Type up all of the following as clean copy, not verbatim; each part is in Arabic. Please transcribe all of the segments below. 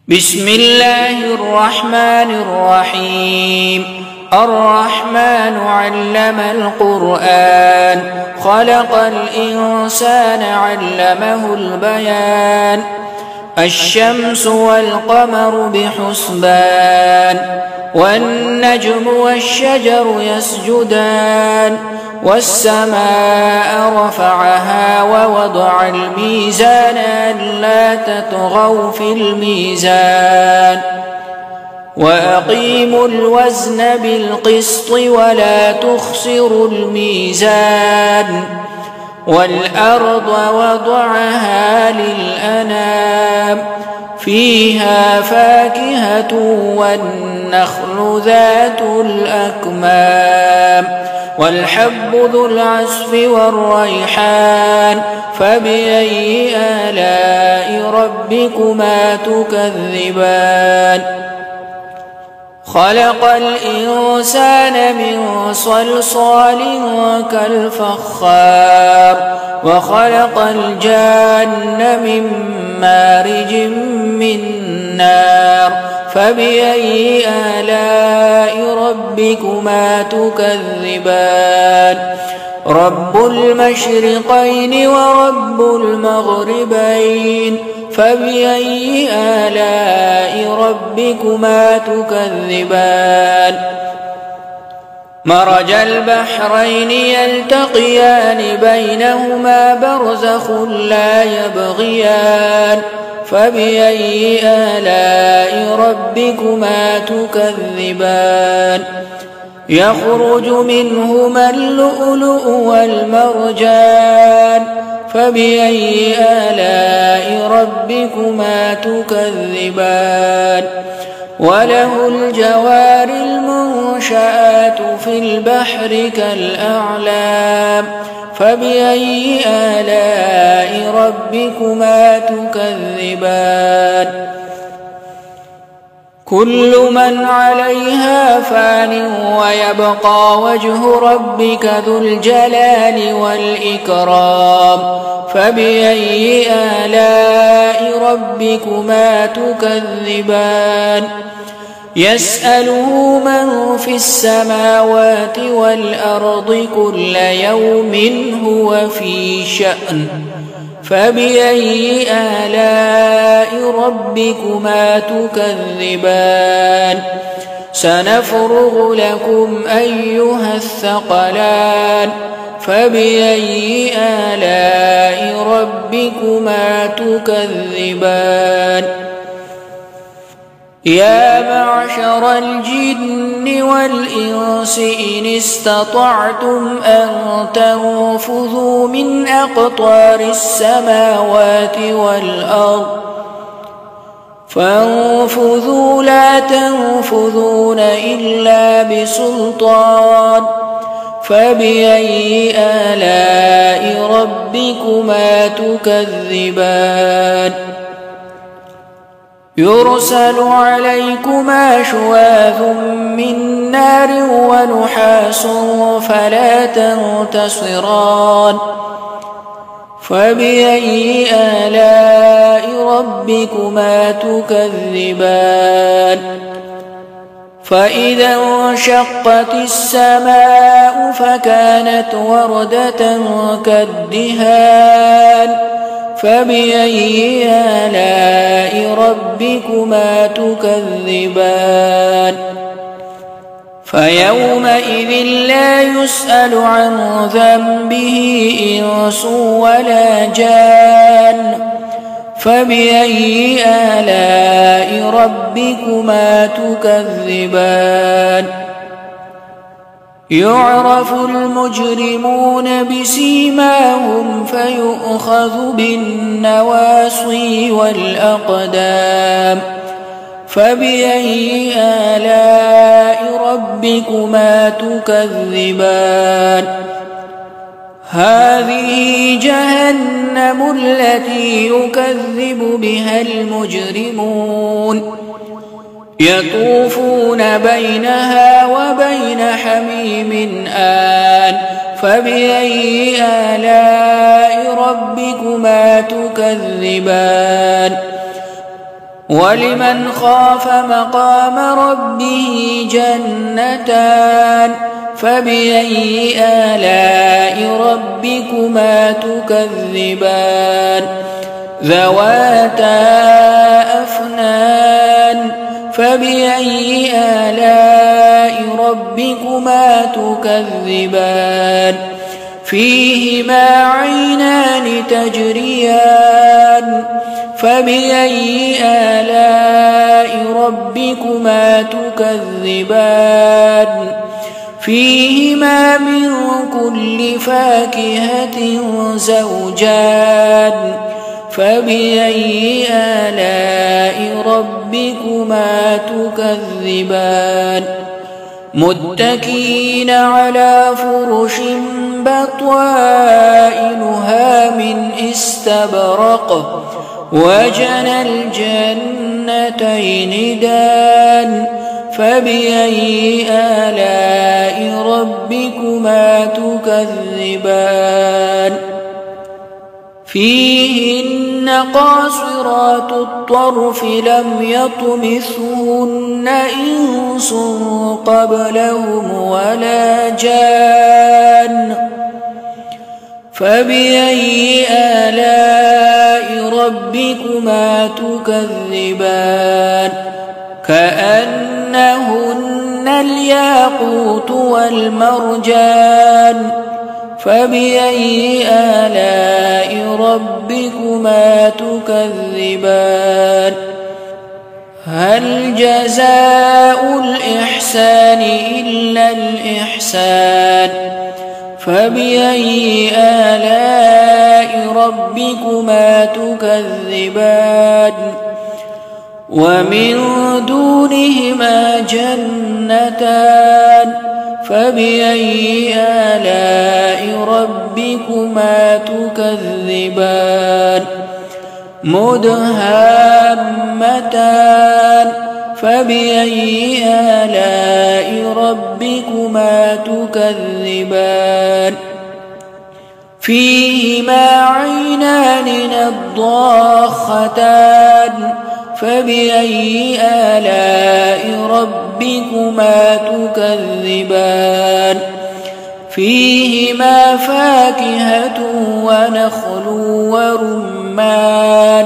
بسم الله الرحمن الرحيم. الرحمن علم القرآن، خلق الإنسان علمه البيان. الشمس والقمر بحسبان، والنجم والشجر يسجدان. والسماء رفعها ووضع الميزان ألا تطغوا في الميزان، وأقيموا الوزن بالقسط ولا تخسروا الميزان. والأرض وضعها للأنام، فيها فاكهة والنخل ذات الأكمام، والحب ذو العصف والريحان. فبأي آلاء ربكما تكذبان؟ خلق الإنسان من صلصال كالفخار، وخلق الجان من مارج من نار. فبأي آلاء ربكما تكذبان؟ رب المشرقين ورب المغربين. فبأي آلاء ربكما تكذبان؟ مرج البحرين يلتقيان بينهما برزخ لا يبغيان. فبأي آلاء ربكما تكذبان؟ يخرج منهما اللؤلؤ والمرجان. فبأي آلاء ربكما تكذبان؟ وله الجوار المنشآت في البحر كالأعلام. فبأي آلاء ربكما تكذبان؟ كل من عليها فان ويبقى وجه ربك ذو الجلال والإكرام. فبأي آلاء ربكما تكذبان؟ يسأله من في السماوات والأرض كل يوم هو في شأن. فبأي آلاء ربكما تكذبان؟ سنفرغ لكم أيها الثقلان. فبأي آلاء ربكما تكذبان؟ يا معشر الجن والإنس إن استطعتم أن تنفذوا من أقطار السماوات والأرض فانفذوا لا تنفذون إلا بسلطان. فبأي آلاء ربكما تكذبان؟ يرسل عليكما شواظ من نار ونحاس فلا تنتصران. فبأي آلاء ربكما تكذبان؟ فإذا انشقت السماء فكانت وردة كالدهان. فبأي آلاء ربكما تكذبان؟ فيومئذ لا يسأل عن ذنبه إنس ولا جان. فبأي آلاء ربكما تكذبان؟ يعرف المجرمون بسيماهم فيؤخذ بالنواصي والأقدام. فبأي آلاء ربكما تكذبان؟ هذه جهنم التي يكذب بها المجرمون، يطوفون بينها وبين حميم آن. فبأي آلاء ربكما تكذبان؟ ولمن خاف مقام ربه جنتان فبأي آلاء ربكما تكذبان ذواتا أفنان فبأي آلاء ربكما تكذبان فيهما عينان تجريان فبأي آلاء ربكما تكذبان فيهما من كل فاكهة زوجان فبأي آلاء ربكما تكذبان متكئين على فرش بطائنها من استبرق وجنى الجنتين دان فبأي آلاء ربكما تكذبان فيهن قاصرات الطرف لم يطمثهن إنس قبلهم ولا جان فبأي آلاء ربكما تكذبان كأنهن الياقوت والمرجان فبأي آلاء ربكما تكذبان هل جزاء الإحسان إلا الإحسان فبأي آلاء ربكما تكذبان ومن دونهما جنتان فبأي آلاء ربكما تكذبان مدهامتان فبأي آلاء ربكما تكذبان فيهما عينان نضاختان فبأي آلاء ربكما تكذبان فيهما فاكهة ونخل ورمان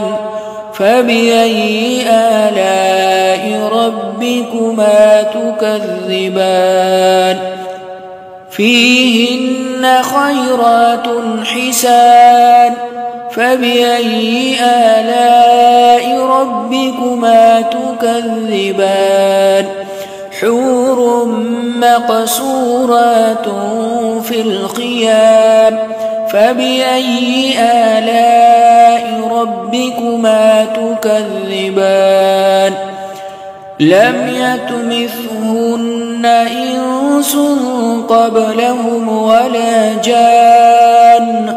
فبأي آلاء ربكما تكذبان فيهن خيرات حسان فبأي آلاء ربكما تكذبان حور مقصورات في الخيام فبأي آلاء ربكما تكذبان لم يطمثهن إنس قبلهم ولا جان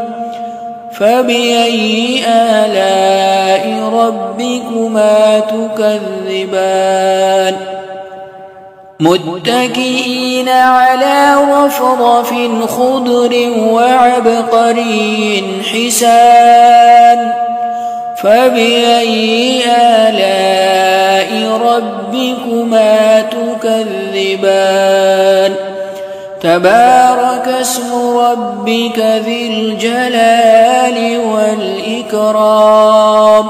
فبأي آلاء ربكما تكذبان متكئين على رفرف خضر وعبقري حسان فبأي آلاء ربكما تكذبان تبارك اسم ربك ذي الجلال والإكرام